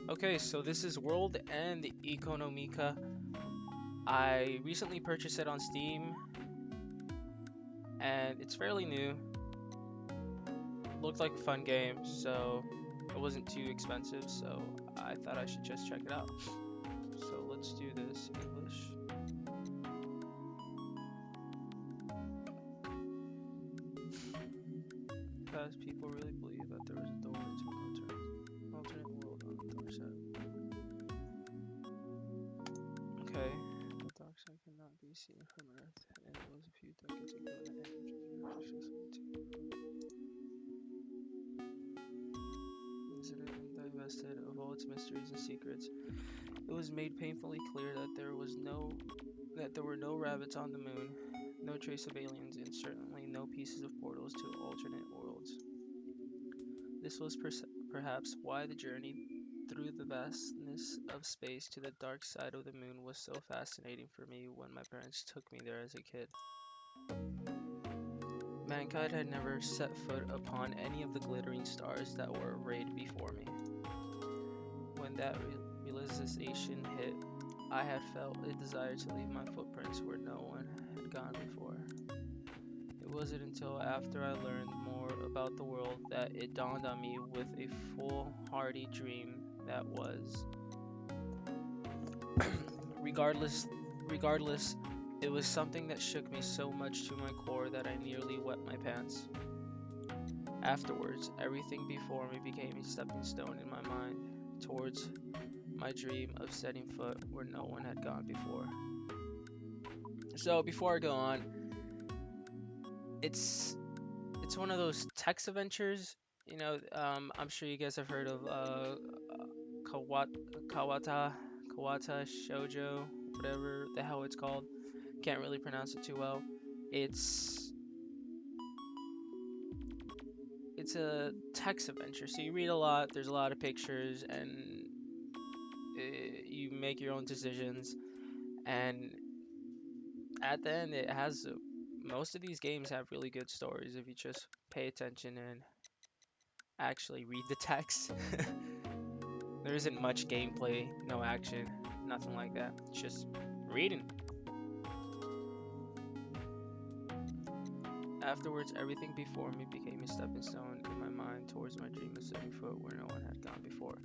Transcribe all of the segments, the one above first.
Okay, so this is World End Economica. I recently purchased it on Steam and it's fairly new. Looked like a fun game, so it wasn't too expensive, so I thought I should just check it out. So let's do this English. Because people really believe that there was a door into an alternate world on the dark side. Okay. The dark side cannot be seen from Earth, and it was a few decades ago that visited and divested of all its mysteries and secrets. It was made painfully clear that there were no rabbits on the moon, no trace of aliens, and certainly no pieces of portals to alternate worlds. This was perhaps why the journey through the vastness of space to the dark side of the moon was so fascinating for me when my parents took me there as a kid. Mankind had never set foot upon any of the glittering stars that were arrayed before me. When that realization hit, I had felt a desire to leave my footprints where no one had gone before. It wasn't until after I learned more about the world that it dawned on me with a foolhardy dream that was, regardless, regardless, it was something that shook me so much to my core that I nearly wet my pants. Afterwards, everything before me became a stepping stone in my mind towards my dream of setting foot where no one had gone before. So before I go on, it's it's one of those text adventures. I'm sure you guys have heard of Kawata Kawata Kawata Shoujo, whatever the hell it's called. Can't really pronounce it too well. It's it's a text adventure, so you read a lot. There's a lot of pictures, and you make your own decisions. And at the end, most of these games have really good stories if you just pay attention and actually read the text. There isn't much gameplay, no action, nothing like that. It's just reading. Afterwards, everything before me became a stepping stone in my mind towards my dream of setting foot where no one had gone before.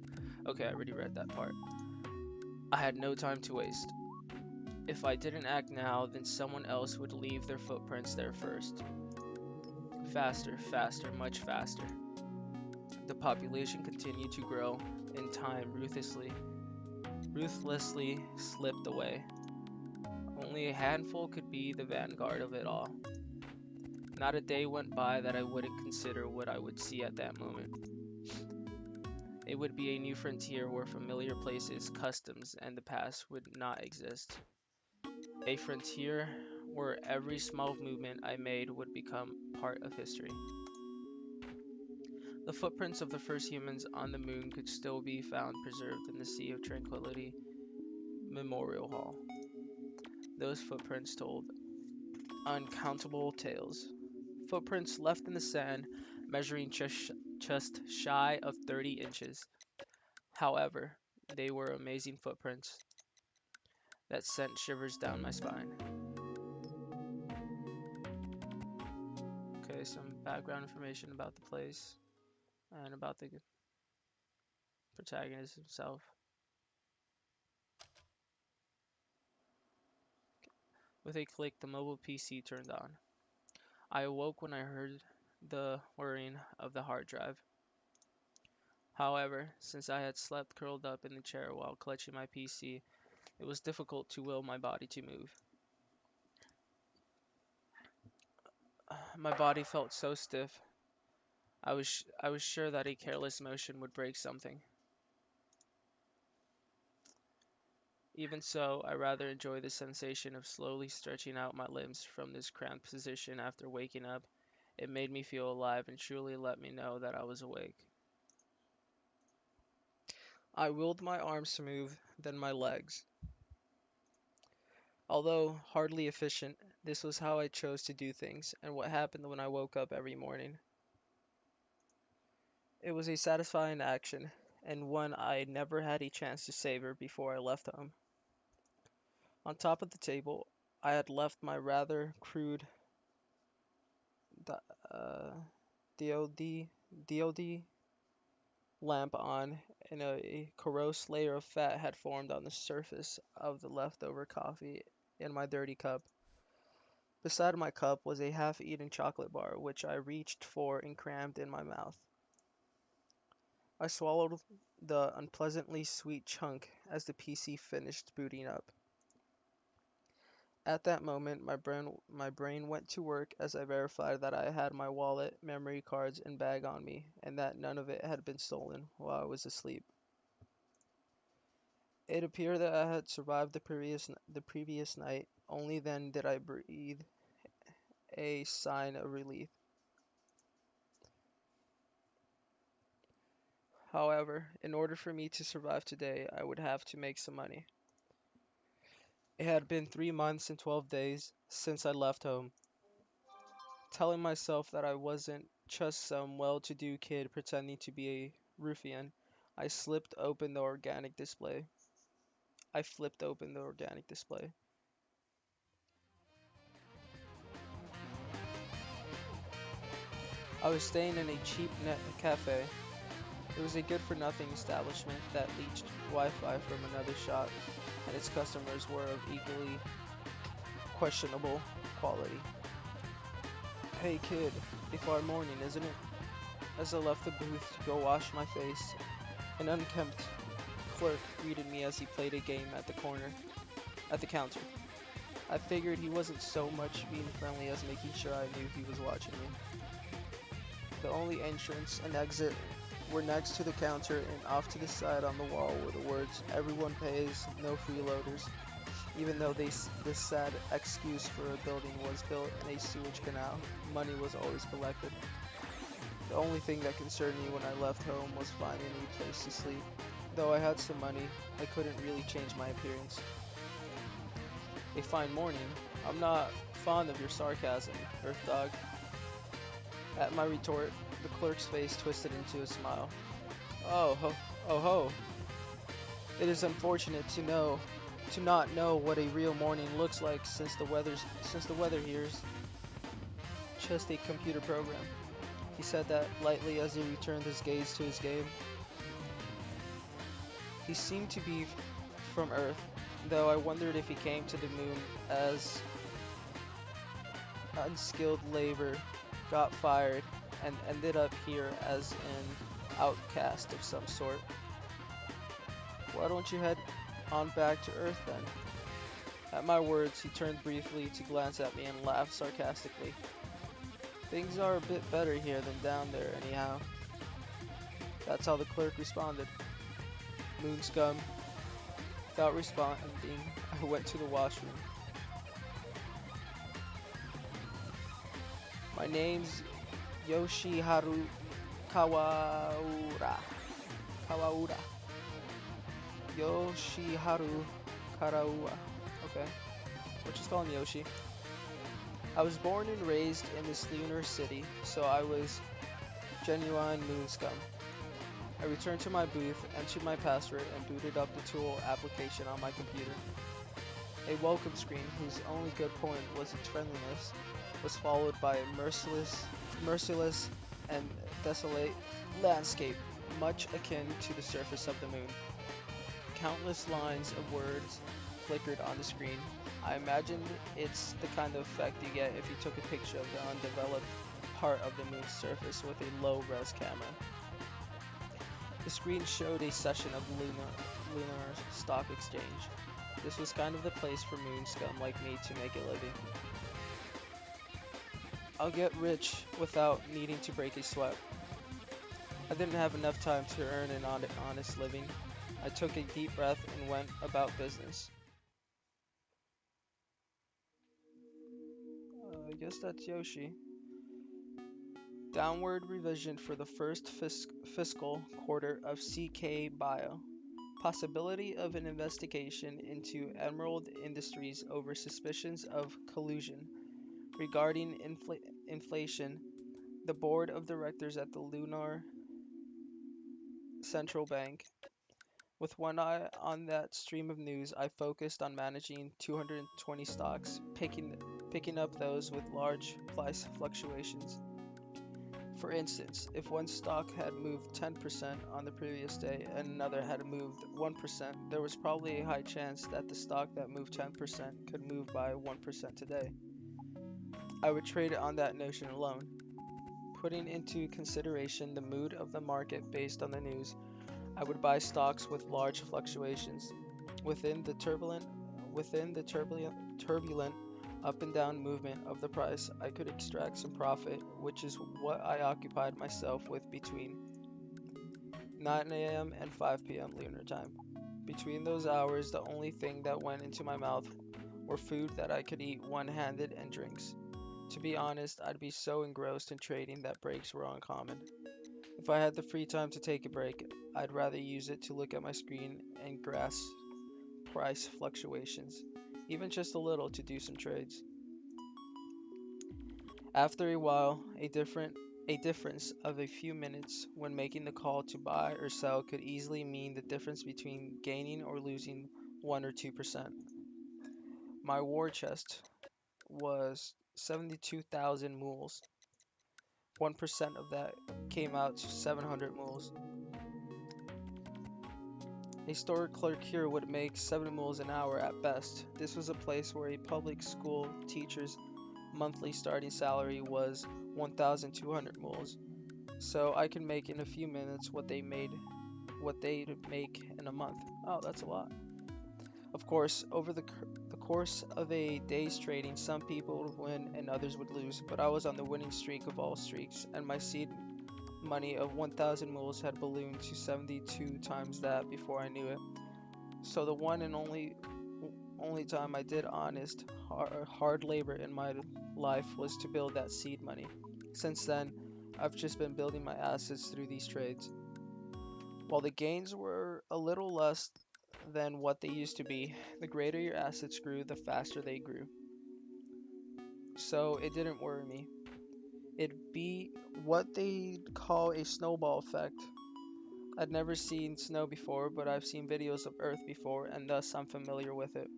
Okay, I already read that part. I had no time to waste. If I didn't act now, then someone else would leave their footprints there first. Faster, faster, much faster. The population continued to grow, and time ruthlessly slipped away. Only a handful could be the vanguard of it all. Not a day went by that I wouldn't consider what I would see at that moment. It would be a new frontier where familiar places, customs, and the past would not exist. A frontier where every small movement I made would become part of history. The footprints of the first humans on the moon could still be found preserved in the Sea of Tranquility Memorial Hall. Those footprints told uncountable tales. Footprints left in the sand, measuring just shy of 30 inches. However, they were amazing footprints that sent shivers down my spine. Okay, some background information about the place and about the protagonist himself. With a click, the mobile PC turned on. I awoke when I heard the whirring of the hard drive. However, since I had slept curled up in the chair while clutching my PC, it was difficult to will my body to move. My body felt so stiff. I was sure that a careless motion would break something. Even so, I rather enjoy the sensation of slowly stretching out my limbs from this cramped position after waking up. It made me feel alive and truly let me know that I was awake. I willed my arms to move, then my legs. Although hardly efficient, this was how I chose to do things and what happened when I woke up every morning. It was a satisfying action, and one I never had a chance to savor before I left home. On top of the table, I had left my rather crude di- uh, DOD lamp on, and a corrosive layer of fat had formed on the surface of the leftover coffee in my dirty cup. Beside my cup was a half-eaten chocolate bar, which I reached for and crammed in my mouth. I swallowed the unpleasantly sweet chunk as the PC finished booting up. At that moment, my brain went to work as I verified that I had my wallet, memory cards, and bag on me, and that none of it had been stolen while I was asleep. It appeared that I had survived the previous night. Only then did I breathe a sign of relief. However, in order for me to survive today, I would have to make some money. It had been 3 months and 12 days since I left home. Telling myself that I wasn't just some well-to-do kid pretending to be a ruffian, I slipped open the organic display. I flipped open the organic display. I was staying in a cheap net cafe. It was a good-for-nothing establishment that leached Wi-Fi from another shop, and its customers were of equally questionable quality. Hey kid, a far morning, isn't it? As I left the booth to go wash my face, an unkempt clerk greeted me as he played a game at the counter. I figured he wasn't so much being friendly as making sure I knew he was watching me. The only entrance and exit were next to the counter, and off to the side on the wall were the words, "Everyone pays, no freeloaders," even though this sad excuse for a building was built in a sewage canal. Money was always collected. The only thing that concerned me when I left home was finding a place to sleep. Though I had some money, I couldn't really change my appearance. A fine morning? I'm not fond of your sarcasm, Earth Dog. At my retort, the clerk's face twisted into a smile. Oh ho, oh ho. It is unfortunate to not know what a real morning looks like since the weather here's just a computer program. He said that lightly as he returned his gaze to his game. He seemed to be from Earth, though I wondered if he came to the moon as unskilled labor, got fired, and ended up here as an outcast of some sort. Why don't you head on back to Earth then? At my words, he turned briefly to glance at me and laughed sarcastically. Things are a bit better here than down there, anyhow. That's how the clerk responded. Moon scum. Without responding, I went to the washroom. My name's Yoshiharu Kawaura. Kawaura. Yoshiharu Karaua. Okay. We'll just call him Yoshi. I was born and raised in this lunar city, so I was genuine moon scum. I returned to my booth, entered my password, and booted up the tool application on my computer. A welcome screen, whose only good point was its friendliness, was followed by a merciless and desolate landscape, much akin to the surface of the moon. Countless lines of words flickered on the screen. I imagined it's the kind of effect you get if you took a picture of the undeveloped part of the moon's surface with a low-res camera. The screen showed a session of lunar stock exchange. This was kind of the place for moon scum like me to make a living. I'll get rich without needing to break a sweat. I didn't have enough time to earn an honest living. I took a deep breath and went about business. I guess that's Yoshi. Downward revision for the first fiscal quarter of CK Bio. Possibility of an investigation into Emerald Industries over suspicions of collusion regarding inflation. The board of directors at the central bank. With one eye on that stream of news, I focused on managing 220 stocks, picking up those with large price fluctuations. For instance, if one stock had moved 10% on the previous day and another had moved 1%, there was probably a high chance that the stock that moved 10% could move by 1% today. I would trade it on that notion alone. Putting into consideration the mood of the market based on the news, I would buy stocks with large fluctuations. Within the turbulent turbulent up and down movement of the price, I could extract some profit, which is what I occupied myself with between 9 a.m. and 5 p.m. lunar time. Between those hours, the only thing that went into my mouth were food that I could eat one-handed and drinks. To be honest, I'd be so engrossed in trading that breaks were uncommon. If I had the free time to take a break, I'd rather use it to look at my screen and grasp price fluctuations, even just a little to do some trades. After a while, a difference of a few minutes when making the call to buy or sell could easily mean the difference between gaining or losing 1 or 2%. My war chest was 72,000 mules. 1% of that came out to 700 mules. A store clerk here would make 7 mules an hour at best. This was a place where a public school teacher's monthly starting salary was 1,200 mules. So I could make in a few minutes what they'd make in a month. Oh, that's a lot. Of course, over the course of a day's trading, some people would win and others would lose, but I was on the winning streak of all streaks, and my seed money of 1,000 mules had ballooned to 72 times that before I knew it. So the one and only time I did honest, hard labor in my life was to build that seed money. Since then, I've just been building my assets through these trades. While the gains were a little less than what they used to be, the greater your assets grew, the faster they grew. So it didn't worry me. It'd be what they call a snowball effect. I'd never seen snow before, but I've seen videos of Earth before, and thus I'm familiar with it.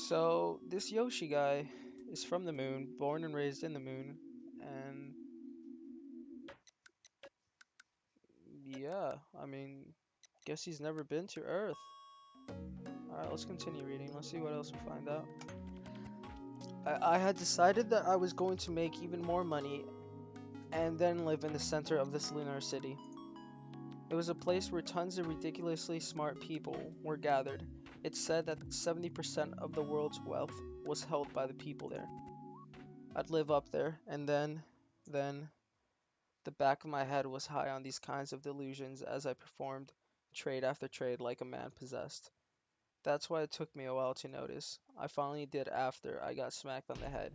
So this Yoshi guy is from the moon, born and raised in the moon, and yeah, I mean, guess he's never been to Earth. Alright, let's continue reading. Let's see what else we find out. I had decided that I was going to make even more money and then live in the center of this lunar city. It was a place where tons of ridiculously smart people were gathered. It's said that 70% of the world's wealth was held by the people there. I'd live up there, and then, the back of my head was high on these kinds of delusions as I performed trade after trade like a man possessed. That's why it took me a while to notice. I finally did after I got smacked on the head.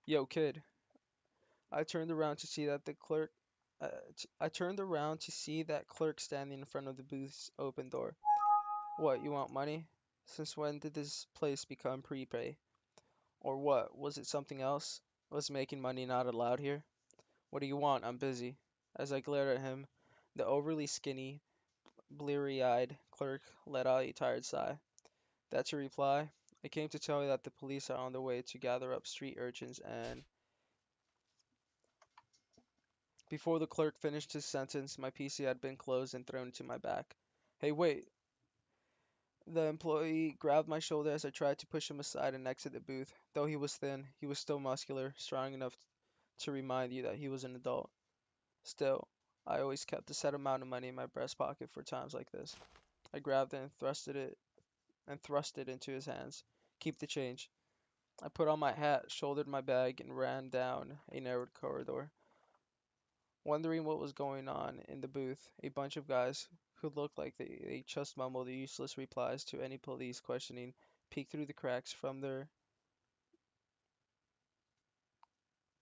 Yo, kid. I turned around to see that the clerk. I turned around to see that clerk standing in front of the booth's open door. What, you want money? Since when did this place become prepay? Or what, was it something else? Was making money not allowed here? What do you want? I'm busy. As I glared at him, the overly skinny, bleary-eyed clerk let out a tired sigh. That's your reply? I came to tell you that the police are on their way to gather up street urchins and... Before the clerk finished his sentence, my PC had been closed and thrown to my back. Hey, wait! The employee grabbed my shoulder as I tried to push him aside and exit the booth. Though he was thin, he was still muscular, strong enough to remind you that he was an adult. Still, I always kept a set amount of money in my breast pocket for times like this. I grabbed it and thrust it into his hands. Keep the change. I put on my hat, shouldered my bag, and ran down a narrowed corridor. Wondering what was going on in the booth, a bunch of guys who looked like they just mumbled useless replies to any police questioning peeked through the cracks from their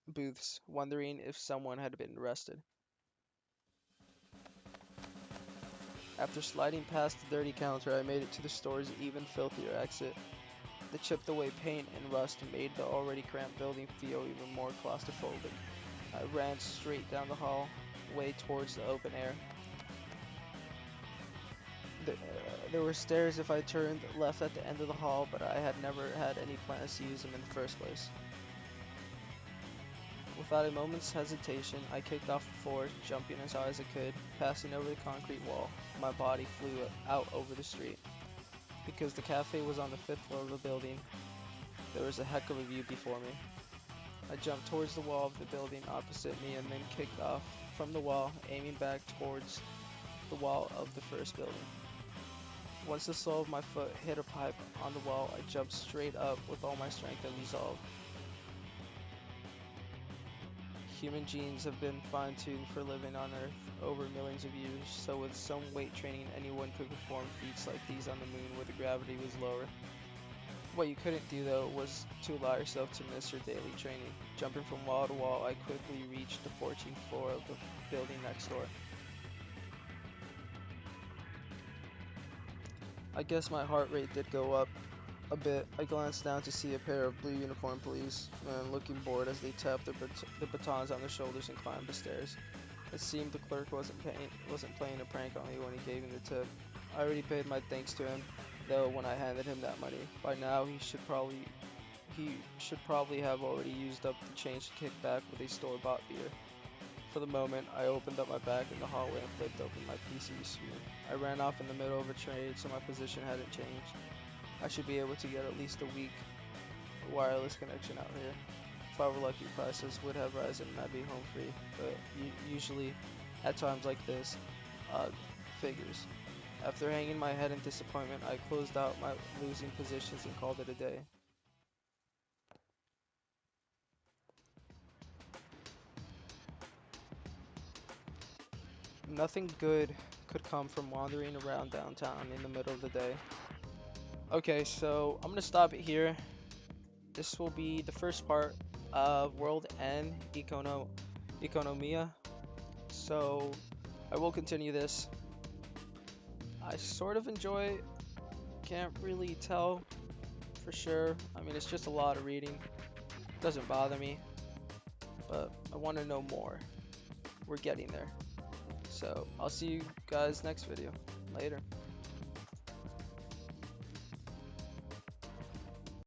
booths, wondering if someone had been arrested. After sliding past the dirty counter, I made it to the store's even filthier exit. The chipped away paint and rust made the already cramped building feel even more claustrophobic. I ran straight down the hall, way towards the open air. There were stairs if I turned left at the end of the hall, but I had never had any plans to use them in the first place. Without a moment's hesitation, I kicked off the floor, jumping as high as I could, passing over the concrete wall. My body flew out over the street. Because the cafe was on the 5th floor of the building, there was a heck of a view before me. I jumped towards the wall of the building opposite me and then kicked off from the wall, aiming back towards the wall of the first building. Once the sole of my foot hit a pipe on the wall, I jumped straight up with all my strength and resolve. Human genes have been fine-tuned for living on Earth over millions of years, so with some weight training, anyone could perform feats like these on the moon where the gravity was lower. What you couldn't do, though, was to allow yourself to miss your daily training. Jumping from wall to wall, I quickly reached the 14th floor of the building next door. I guess my heart rate did go up a bit. I glanced down to see a pair of blue uniformed policemen looking bored as they tapped the batons on their shoulders and climbed the stairs. It seemed the clerk wasn't playing a prank on me when he gave me the tip. I already paid my thanks to him, though, when I handed him that money. By now, he should probably have already used up the change to kick back with a store-bought beer. For the moment, I opened up my bag in the hallway and flipped open my PC screen. I ran off in the middle of a trade, so my position hadn't changed. I should be able to get at least a week wireless connection out here. If I were lucky, prices would have risen and I'd be home free, but usually, at times like this, figures. After hanging my head in disappointment, I closed out my losing positions and called it a day. Nothing good could come from wandering around downtown in the middle of the day. Okay, so I'm gonna stop it here. This will be the first part of World End Economia. So I will continue this. I sort of enjoy it. Can't really tell for sure. I mean, it's just a lot of reading. Doesn't bother me, but I want to know more. We're getting there. So I'll see you guys next video. Later.